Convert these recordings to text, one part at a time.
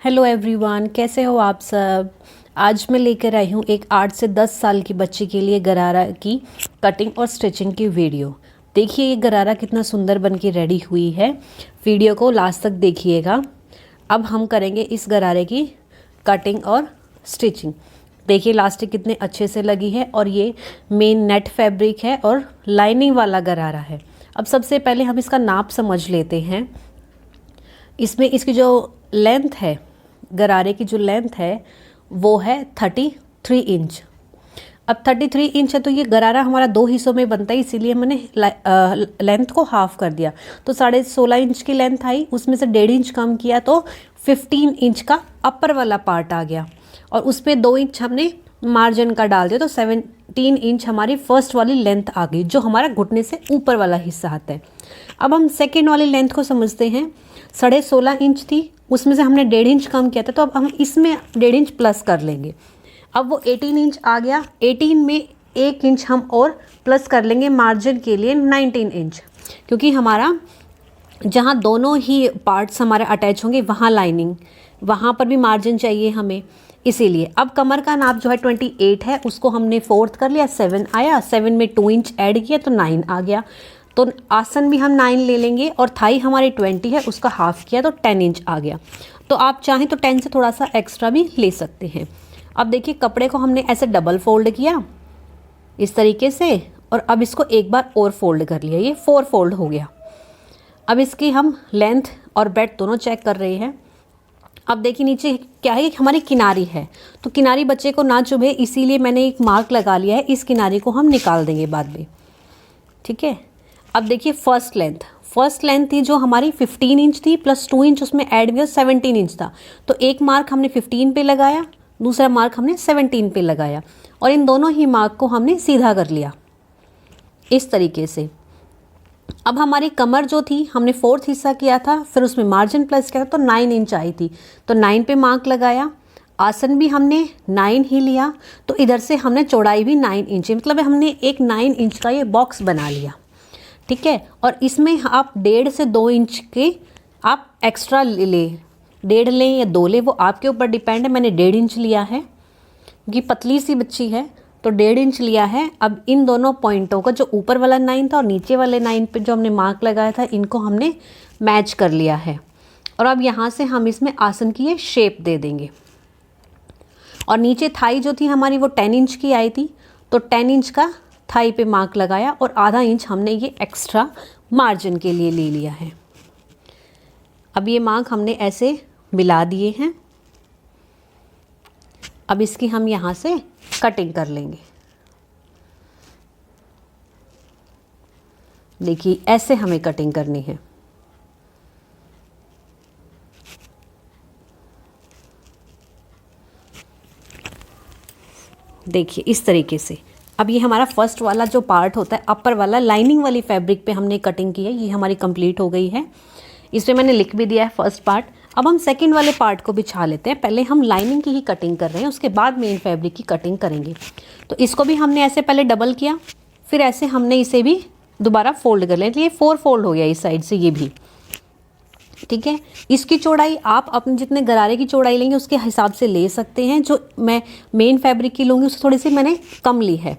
Hello everyone, कैसे हो आप सब। आज मैं लेकर आई हूँ एक 8 से 10 साल की बच्ची के लिए गरारा की कटिंग और स्टिचिंग की वीडियो। देखिए ये गरारा कितना सुंदर बन के रेडी हुई है। वीडियो को लास्ट तक देखिएगा। अब हम करेंगे इस गरारे की कटिंग और स्टिचिंग। देखिए इलास्टिक कितने अच्छे से लगी है और ये मेन नेट फैब्रिक है और लाइनिंग वाला गरारा है। अब सबसे पहले हम इसका नाप समझ लेते हैं। इसमें इसकी जो लेंथ है, गरारे की जो लेंथ है वो है 33 इंच। अब 33 इंच है तो ये गरारा हमारा 2 हिस्सों में बनता है, इसीलिए मैंने लेंथ को हाफ कर दिया। तो 16.5 इंच की लेंथ आई, उसमें से 1.5 इंच कम किया तो 15 इंच का अपर वाला पार्ट आ गया और उसमें 2 इंच हमने मार्जिन का डाल दिया तो 17 इंच हमारी फर्स्ट वाली लेंथ आ गई, जो हमारा घुटने से ऊपर वाला हिस्सा आता है। अब हम सेकेंड वाली लेंथ को समझते हैं। 16.5 इंच थी, उसमें से हमने 1.5 इंच कम किया था, तो अब हम इसमें 1.5 इंच प्लस कर लेंगे। अब वो 18 इंच आ गया। 18 में 1 इंच हम और प्लस कर लेंगे मार्जिन के लिए 19 इंच, क्योंकि हमारा जहाँ दोनों ही पार्ट्स हमारे अटैच होंगे वहाँ लाइनिंग, वहाँ पर भी मार्जिन चाहिए हमें, इसीलिए। अब कमर का नाप जो है 28 है, उसको हमने 4th कर लिया, 7 आया। 7 में 2 इंच ऐड किया तो 9 आ गया। तो आसन भी हम 9 ले लेंगे और थाई हमारी 20 है, उसका हाफ किया तो 10 इंच आ गया। तो आप चाहें तो 10 से थोड़ा सा एक्स्ट्रा भी ले सकते हैं। अब देखिए कपड़े को हमने ऐसे डबल फोल्ड किया इस तरीके से और अब इसको एक बार और फोल्ड कर लिया, ये 4 फोल्ड हो गया। अब इसकी हम लेंथ और ब्रेड्थ दोनों चेक कर रहे हैं। अब देखिए नीचे क्या है, हमारी किनारी है, तो किनारी बच्चे को ना चुभे इसीलिए मैंने एक मार्क लगा लिया है। इस किनारी को हम निकाल देंगे बाद में, ठीक है। अब देखिए फर्स्ट लेंथ थी जो हमारी 15 इंच थी, प्लस 2 इंच उसमें ऐड हुआ 17 इंच था। तो एक मार्क हमने 15 पे लगाया, दूसरा मार्क हमने 17 पे लगाया और इन दोनों ही मार्क को हमने सीधा कर लिया इस तरीके से। अब हमारी कमर जो थी हमने 4th हिस्सा किया था, फिर उसमें मार्जिन प्लस किया तो 9 इंच आई थी, तो 9 पे मार्क लगाया। आसन भी हमने 9 ही लिया, तो इधर से हमने चौड़ाई भी 9 इंच, मतलब हमने एक 9 इंच का ये बॉक्स बना लिया, ठीक है। और इसमें आप 1.5 से 2 इंच के आप एक्स्ट्रा ले 1.5 लें या 2 लें, वो आपके ऊपर डिपेंड है। मैंने 1.5 इंच लिया है क्योंकि पतली सी बच्ची है, तो 1.5 इंच लिया है। अब इन दोनों पॉइंटों का जो ऊपर वाला 9 था और नीचे वाले 9 पे जो हमने मार्क लगाया था, इनको हमने मैच कर लिया है। और अब यहाँ से हम इसमें आसन की ये शेप दे देंगे। और नीचे थाई जो थी हमारी वो 10 इंच की आई थी, तो 10 इंच का थाई पे मार्क लगाया और आधा इंच हमने ये एक्स्ट्रा मार्जिन के लिए ले लिया है। अब ये मार्क हमने ऐसे मिला दिए हैं। अब इसकी हम यहाँ से कटिंग कर लेंगे। देखिए ऐसे हमें कटिंग करनी है। देखिए इस तरीके से। अब ये हमारा फर्स्ट वाला जो पार्ट होता है, अपर वाला लाइनिंग वाली फैब्रिक पे हमने कटिंग की है, ये हमारी कंप्लीट हो गई है। इसमें मैंने लिख भी दिया है फर्स्ट पार्ट। अब हम सेकंड वाले पार्ट को बिछा लेते हैं। पहले हम लाइनिंग की ही कटिंग कर रहे हैं, उसके बाद मेन फैब्रिक की कटिंग करेंगे। तो इसको भी हमने ऐसे पहले डबल किया, फिर ऐसे हमने इसे भी दोबारा फोल्ड कर लिया, तो ये 4 फोल्ड हो गया इस साइड से, ये भी ठीक है। इसकी चौड़ाई आप अपने जितने गरारे की चौड़ाई लेंगे उसके हिसाब से ले सकते हैं। जो मैं मेन फैब्रिक की लूँगी उससे थोड़ी सी मैंने कम ली है।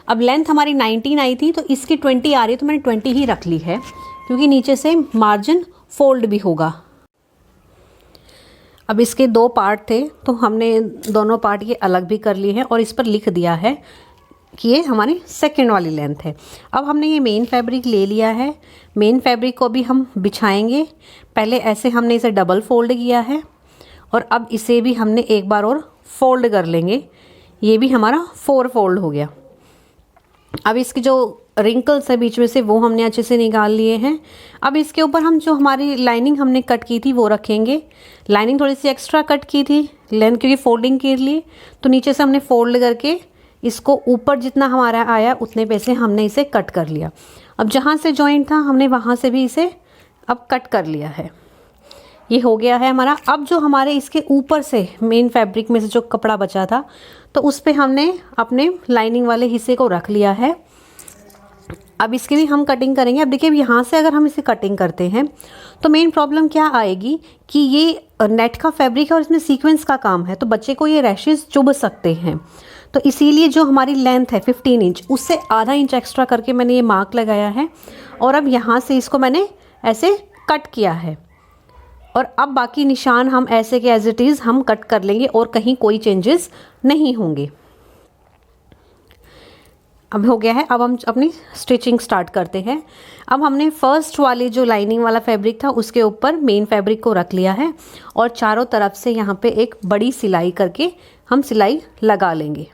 अब लेंथ हमारी 19 आई थी, तो इसकी 20 आ रही है, तो मैंने 20 ही रख ली है क्योंकि नीचे से मार्जिन फोल्ड भी होगा। अब इसके 2 पार्ट थे, तो हमने दोनों पार्ट ये अलग भी कर लिए हैं और इस पर लिख दिया है कि ये हमारी सेकंड वाली लेंथ है। अब हमने ये मेन फैब्रिक ले लिया है। मेन फैब्रिक को भी हम बिछाएंगे। पहले ऐसे हमने इसे डबल फोल्ड किया है और अब इसे भी हमने एक बार और फोल्ड कर लेंगे। ये भी हमारा 4 फोल्ड हो गया। अब इसकी जो रिंकल्स है बीच में से वो हमने अच्छे से निकाल लिए हैं। अब इसके ऊपर हम जो हमारी लाइनिंग हमने कट की थी वो रखेंगे। लाइनिंग थोड़ी सी एक्स्ट्रा कट की थी लेंथ, क्योंकि फोल्डिंग के लिए, तो नीचे से हमने फोल्ड करके इसको ऊपर जितना हमारा आया उतने पे से हमने इसे कट कर लिया। अब जहाँ से जॉइंट था हमने वहाँ से भी इसे अब कट कर लिया है। ये हो गया है हमारा। अब जो हमारे इसके ऊपर से मेन फैब्रिक में से जो कपड़ा बचा था, तो उस पर हमने अपने लाइनिंग वाले हिस्से को रख लिया है अब इसकी भी हम कटिंग करेंगे। अब देखिए यहाँ से अगर हम इसे कटिंग करते हैं तो मेन प्रॉब्लम क्या आएगी कि ये नेट का फैब्रिक है और इसमें सीक्वेंस का काम है, तो बच्चे को ये रैशेस चुभ सकते हैं। तो इसीलिए जो हमारी लेंथ है 15 इंच, उससे आधा इंच एक्स्ट्रा करके मैंने ये मार्क लगाया है और अब यहाँ से इसको मैंने ऐसे कट किया है और अब बाकी निशान हम ऐसे के एज इट इज़ हम कट कर लेंगे और कहीं कोई चेंजेस नहीं होंगे। अब हो गया है। अब हम अपनी स्टिचिंग स्टार्ट करते हैं। अब हमने फर्स्ट वाले जो लाइनिंग वाला फैब्रिक था उसके ऊपर मेन फैब्रिक को रख लिया है और चारों तरफ से यहाँ पे एक बड़ी सिलाई करके हम सिलाई लगा लेंगे।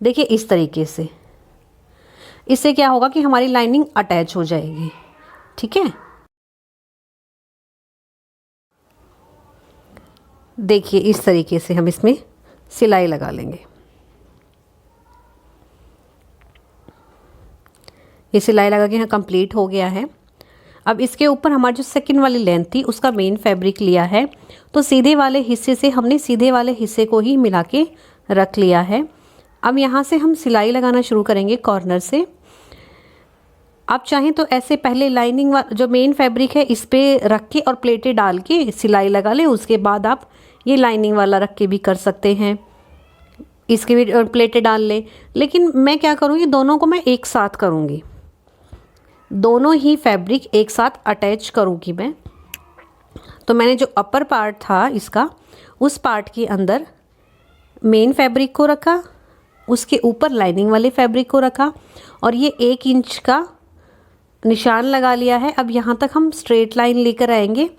देखिए इस तरीके से। इससे क्या होगा कि हमारी लाइनिंग अटैच हो जाएगी। ठीक है, देखिए इस तरीके से हम इसमें सिलाई लगा लेंगे। ये सिलाई लगा के यहाँ कंप्लीट हो गया है। अब इसके ऊपर हमारी जो सेकंड वाली लेंथ थी उसका मेन फैब्रिक लिया है, तो सीधे वाले हिस्से से हमने सीधे वाले हिस्से को ही मिला के रख लिया है। अब यहाँ से हम सिलाई लगाना शुरू करेंगे कॉर्नर से। आप चाहें तो ऐसे पहले लाइनिंग जो मेन फैब्रिक है इस पे रख के और प्लेटें डाल के सिलाई लगा लें, उसके बाद आप ये लाइनिंग वाला रख के भी कर सकते हैं, इसके भी प्लेटें डाल लें। लेकिन मैं क्या करूँगी, दोनों को मैं एक साथ करूँगी, दोनों ही फैब्रिक एक साथ अटैच करूँगी मैं। तो मैंने जो अपर पार्ट था इसका, उस पार्ट के अंदर मेन फैब्रिक को रखा, उसके ऊपर लाइनिंग वाले फैब्रिक को रखा और ये 1 इंच का निशान लगा लिया है। अब यहाँ तक हम स्ट्रेट लाइन लेकर आएंगे।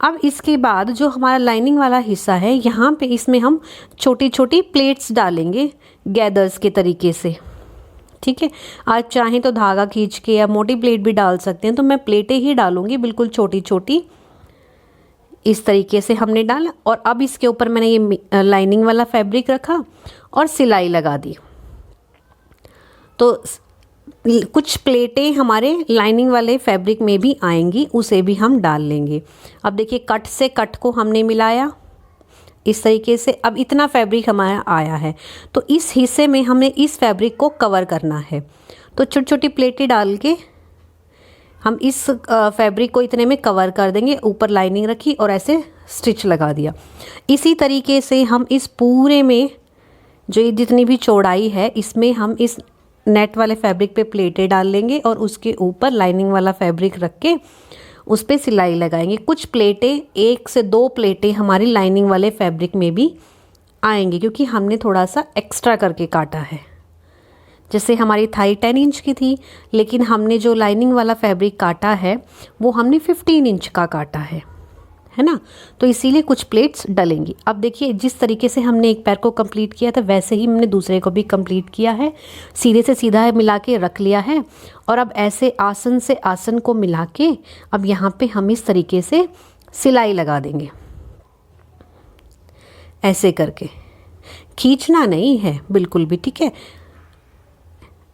अब इसके बाद जो हमारा लाइनिंग वाला हिस्सा है यहाँ पे इसमें हम छोटी छोटी प्लेट्स डालेंगे गैदर्स के तरीके से। ठीक है, आप चाहें तो धागा खींच के या मोटी प्लेट भी डाल सकते हैं, तो मैं प्लेटें ही डालूंगी बिल्कुल छोटी छोटी। इस तरीके से हमने डाला और अब इसके ऊपर मैंने ये लाइनिंग वाला फैब्रिक रखा और सिलाई लगा दी। तो कुछ प्लेटें हमारे लाइनिंग वाले फैब्रिक में भी आएंगी, उसे भी हम डाल लेंगे। अब देखिए कट से कट को हमने मिलाया इस तरीके से। अब इतना फैब्रिक हमारा आया है, तो इस हिस्से में हमें इस फैब्रिक को कवर करना है। तो छोटी छोटी प्लेटें डाल के हम इस फैब्रिक को इतने में कवर कर देंगे। ऊपर लाइनिंग रखी और ऐसे स्टिच लगा दिया। इसी तरीके से हम इस पूरे में जो ये जितनी भी चौड़ाई है इसमें हम इस नेट वाले फैब्रिक पे प्लेटें डाल लेंगे और उसके ऊपर लाइनिंग वाला फैब्रिक रख के उस पर सिलाई लगाएंगे। कुछ प्लेटें, 1 से 2 प्लेटें हमारी लाइनिंग वाले फैब्रिक में भी आएंगी, क्योंकि हमने थोड़ा सा एक्स्ट्रा करके काटा है। जैसे हमारी थाई 10 इंच की थी, लेकिन हमने जो लाइनिंग वाला फैब्रिक काटा है वो हमने 15 इंच का काटा है ना, तो इसीलिए कुछ प्लेट्स डलेंगी। अब देखिए जिस तरीके से हमने एक पैर को कंप्लीट किया था वैसे ही हमने दूसरे को भी कंप्लीट किया है। सीधे से सीधा मिला के रख लिया है और अब ऐसे आसन से आसन को मिला के अब यहाँ पे हम इस तरीके से सिलाई लगा देंगे। ऐसे करके, खींचना नहीं है बिल्कुल भी, ठीक है।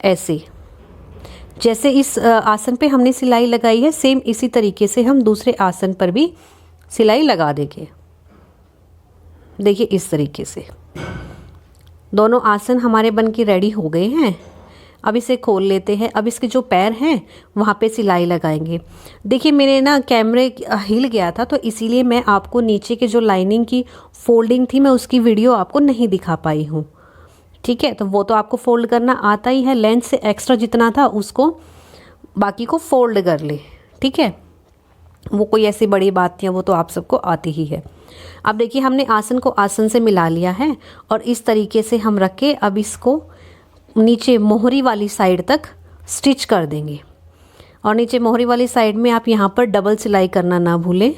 ऐसे जैसे इस आसन पे हमने सिलाई लगाई है, सेम इसी तरीके से हम दूसरे आसन पर भी सिलाई लगा देंगे। देखिए इस तरीके से दोनों आसन हमारे बन के रेडी हो गए हैं। अब इसे खोल लेते हैं। अब इसके जो पैर हैं वहाँ पे सिलाई लगाएंगे। देखिए मेरे ना कैमरे हिल गया था, तो इसीलिए मैं आपको नीचे के जो लाइनिंग की फोल्डिंग थी मैं उसकी वीडियो आपको नहीं दिखा पाई हूँ। ठीक है, तो वो तो आपको फोल्ड करना आता ही है। लेंथ से एक्स्ट्रा जितना था उसको बाकी को फोल्ड कर ले। ठीक है, वो कोई ऐसी बड़ी बात नहीं है, वो तो आप सबको आती ही है। अब देखिए हमने आसन को आसन से मिला लिया है और इस तरीके से हम रख के अब इसको नीचे मोहरी वाली साइड तक स्टिच कर देंगे। और नीचे मोहरी वाली साइड में आप यहाँ पर डबल सिलाई करना ना भूलें,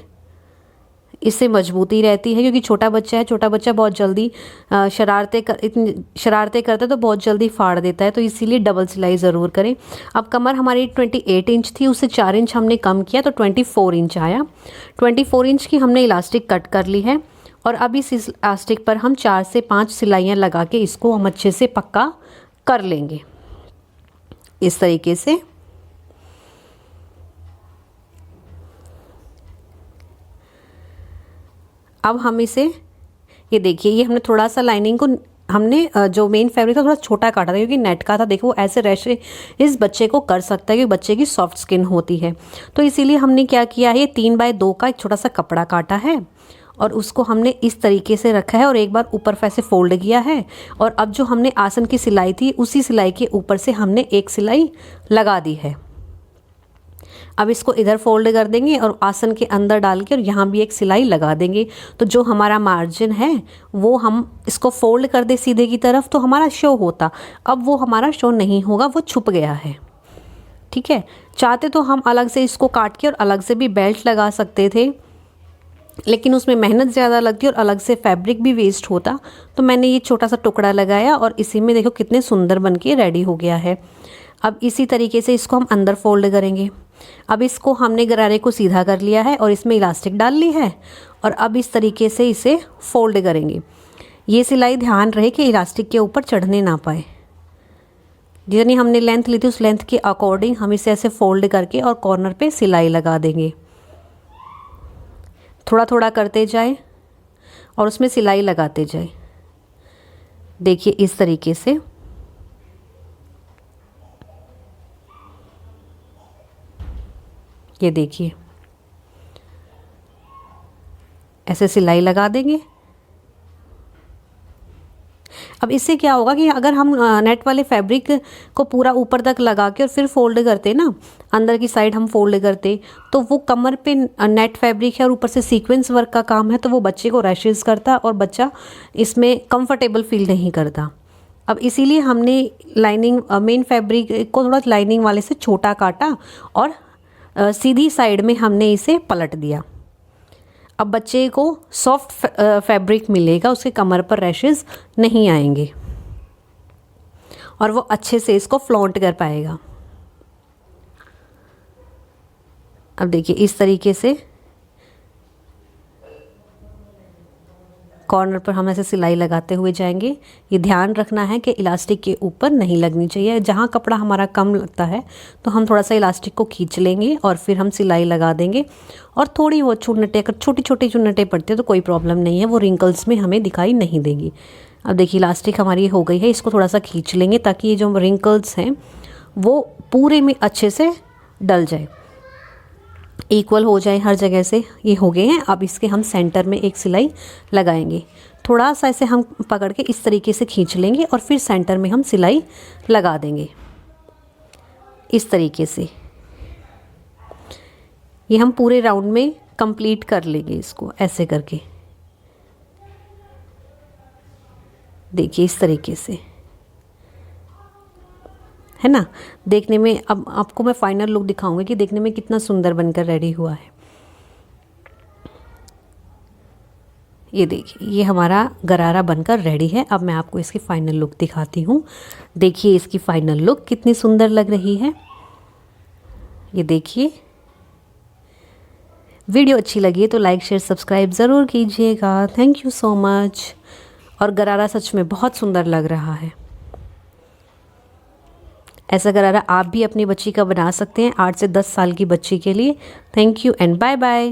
इससे मजबूती रहती है। क्योंकि छोटा बच्चा है, छोटा बच्चा बहुत जल्दी शरारतें करता है तो बहुत जल्दी फाड़ देता है, तो इसीलिए डबल सिलाई ज़रूर करें। अब कमर हमारी 28 इंच थी, उससे 4 इंच हमने कम किया तो 24 इंच आया। 24 इंच की हमने इलास्टिक कट कर ली है और अब इस इलास्टिक पर हम 4 से 5 सिलाइयाँ लगा के इसको हम अच्छे से पक्का कर लेंगे इस तरीके से। अब हम इसे, ये देखिए ये हमने थोड़ा सा लाइनिंग को हमने जो मेन फैब्रिक था थोड़ा छोटा काटा था क्योंकि नेट का था। देखो ऐसे रैशेज इस बच्चे को कर सकता है क्योंकि बच्चे की सॉफ्ट स्किन होती है। तो इसीलिए हमने क्या किया है, 3x2 का एक छोटा सा कपड़ा काटा है और उसको हमने इस तरीके से रखा है और एक बार ऊपर ऐसे फोल्ड किया है। और अब जो हमने आसन की सिलाई थी उसी सिलाई के ऊपर से हमने एक सिलाई लगा दी है। अब इसको इधर फोल्ड कर देंगे और आसन के अंदर डाल के और यहाँ भी एक सिलाई लगा देंगे। तो जो हमारा मार्जिन है वो हम इसको फोल्ड कर दे सीधे की तरफ तो हमारा शो होता, अब वो हमारा शो नहीं होगा, वो छुप गया है। ठीक है, चाहते तो हम अलग से इसको काट के और अलग से भी बेल्ट लगा सकते थे, लेकिन उसमें मेहनत ज़्यादा लगती और अलग से फैब्रिक भी वेस्ट होता। तो मैंने ये छोटा सा टुकड़ा लगाया और इसी में देखो कितने सुंदर बन के रेडी हो गया है। अब इसी तरीके से इसको हम अंदर फोल्ड करेंगे। अब इसको हमने गरारे को सीधा कर लिया है और इसमें इलास्टिक डाल ली है और अब इस तरीके से इसे फोल्ड करेंगे। ये सिलाई ध्यान रहे कि इलास्टिक के ऊपर चढ़ने ना पाए। जितनी हमने लेंथ ली थी उस लेंथ के अकॉर्डिंग हम इसे ऐसे फोल्ड करके और कॉर्नर पे सिलाई लगा देंगे। थोड़ा थोड़ा करते जाए और उसमें सिलाई लगाते जाए। देखिए इस तरीके से ये देखिए ऐसे सिलाई लगा देंगे। अब इससे क्या होगा कि अगर हम नेट वाले फैब्रिक को पूरा ऊपर तक लगा के और फिर फोल्ड करते ना, अंदर की साइड हम फोल्ड करते तो वो कमर पे नेट फैब्रिक है और ऊपर से सीक्वेंस वर्क का काम है तो वो बच्चे को रैशेस करता और बच्चा इसमें कंफर्टेबल फील नहीं करता। अब इसीलिए हमने लाइनिंग मेन फैब्रिक को थोड़ा लाइनिंग वाले से छोटा काटा और सीधी साइड में हमने इसे पलट दिया। अब बच्चे को सॉफ्ट फैब्रिक मिलेगा, उसके कमर पर रैशेस नहीं आएंगे और वो अच्छे से इसको फ्लॉन्ट कर पाएगा। अब देखिए इस तरीके से कॉर्नर पर हम ऐसे सिलाई लगाते हुए जाएंगे। ये ध्यान रखना है कि इलास्टिक के ऊपर नहीं लगनी चाहिए। जहाँ कपड़ा हमारा कम लगता है तो हम थोड़ा सा इलास्टिक को खींच लेंगे और फिर हम सिलाई लगा देंगे। और थोड़ी वो चुन्नटें, अगर छोटी छोटी चुन्नटें पड़ती है तो कोई प्रॉब्लम नहीं है, वो रिंकल्स में हमें दिखाई नहीं देंगी। अब देखिए इलास्टिक हमारी हो गई है, इसको थोड़ा सा खींच लेंगे ताकि ये जो रिंकल्स हैं वो पूरे में अच्छे से डल जाए, इक्वल हो जाए हर जगह से। ये हो गए हैं। अब इसके हम सेंटर में एक सिलाई लगाएंगे। थोड़ा सा ऐसे हम पकड़ के इस तरीके से खींच लेंगे और फिर सेंटर में हम सिलाई लगा देंगे इस तरीके से। ये हम पूरे राउंड में कंप्लीट कर लेंगे इसको ऐसे करके। देखिए इस तरीके से है ना। देखने में अब आपको मैं फाइनल लुक दिखाऊंगी कि देखने में कितना सुंदर बनकर रेडी हुआ है। ये देखिए ये हमारा गरारा बनकर रेडी है। अब मैं आपको इसकी फाइनल लुक दिखाती हूँ। देखिए इसकी फाइनल लुक कितनी सुंदर लग रही है। ये देखिए, वीडियो अच्छी लगी है तो लाइक शेयर सब्सक्राइब ज़रूर कीजिएगा। Thank you so much. और गरारा सच में बहुत सुंदर लग रहा है। ऐसा गरारा आप भी अपनी बच्ची का बना सकते हैं, 8 से 10 साल की बच्ची के लिए। Thank you and bye bye.